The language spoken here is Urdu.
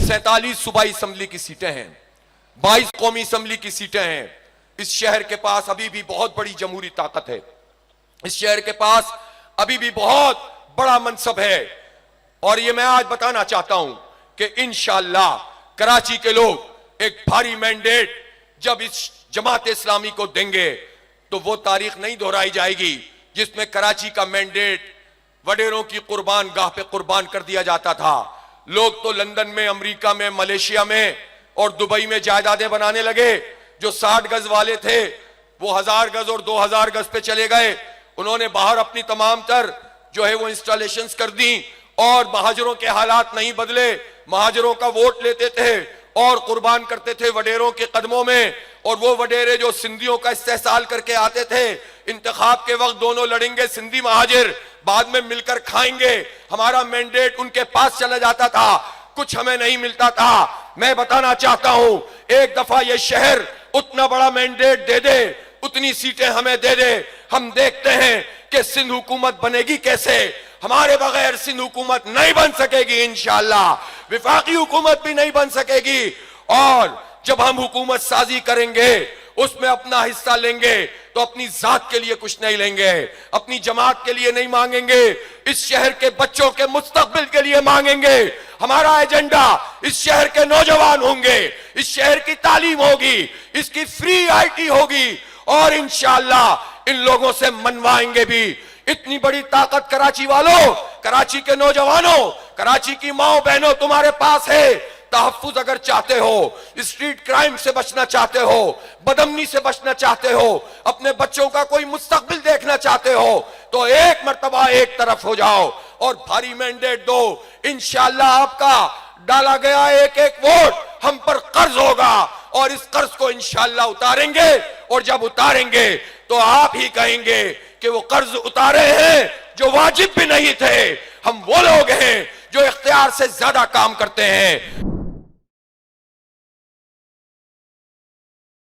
47 صوبائی اسمبلی کی سیٹیں ہیں، 22 قومی اسمبلی کی سیٹیں ہیں۔ اس شہر کے پاس ابھی بھی بہت بڑی جمہوری طاقت ہے، اس شہر کے پاس ابھی بھی بہت بڑا منصب ہے، اور یہ میں آج بتانا چاہتا ہوں کہ انشاءاللہ کراچی کے لوگ ایک بھاری مینڈیٹ جب اس جماعت اسلامی کو دیں گے تو وہ تاریخ نہیں دہرائی جائے گی جس میں کراچی کا مینڈیٹ وڈیروں کی قربان گاہ پہ قربان کر دیا جاتا تھا۔ لوگ تو لندن میں، امریکہ میں، ملیشیا میں اور دبئی میں جائیدادیں بنانے لگے۔ جو 60 گز والے تھے وہ 1000 گز اور 2000 گز پہ چلے گئے۔ انہوں نے باہر اپنی تمام تر جو ہے وہ انسٹالیشنز کر دیں، اور مہاجروں کے حالات نہیں بدلے۔ مہاجروں کا ووٹ لیتے تھے اور قربان کرتے تھے وڈیروں کے قدموں میں، اور وہ وڈیرے جو سندھیوں کا استحصال کر کے آتے تھے، انتخاب کے وقت دونوں لڑیں گے سندھی مہاجر، بعد میں مل کر کھائیں گے۔ ہمارا مینڈیٹ ان کے پاس چلا جاتا تھا، کچھ ہمیں نہیں ملتا تھا۔ میں بتانا چاہتا ہوں ایک دفعہ یہ شہر اتنا بڑا مینڈیٹ دے دے، اتنی سیٹیں ہمیں دے دے، ہم دیکھتے ہیں کہ سندھ حکومت بنے گی کیسے۔ ہمارے بغیر سندھ حکومت نہیں بن سکے گی انشاءاللہ، وفاقی حکومت بھی نہیں بن سکے گی، اور جب ہم حکومت سازی کریں گے اس میں اپنا حصہ لیں گے تو اپنی ذات کے لیے کچھ نہیں لیں گے، اپنی جماعت کے لیے نہیں مانگیں گے، اس شہر کے بچوں کے مستقبل کے لیے مانگیں گے۔ ہمارا ایجنڈا اس شہر کے نوجوان ہوں گے، اس شہر کی تعلیم ہوگی، اس کی فری آئی ٹی ہوگی، اور انشاءاللہ ان لوگوں سے منوائیں گے بھی۔ اتنی بڑی طاقت کراچی والوں، کراچی کے نوجوانوں، کراچی کی ماؤں بہنوں تمہارے پاس ہے۔ تحفظ اگر چاہتے ہو، اسٹریٹ کرائم سے بچنا چاہتے ہو، بدامنی سے بچنا چاہتے ہو، اپنے بچوں کا کوئی مستقبل دیکھنا چاہتے ہو، تو ایک مرتبہ ایک طرف ہو جاؤ اور بھاری مینڈیٹ دو۔ انشاءاللہ آپ کا ڈالا گیا ایک ایک ووٹ ہم پر قرض ہوگا، اور اس قرض کو انشاءاللہ اتاریں گے، اور جب اتاریں گے تو آپ ہی کہیں گے کہ وہ قرض اتارے ہیں جو واجب بھی نہیں تھے۔ ہم وہ لوگ ہیں جو اختیار سے زیادہ کام کرتے ہیں۔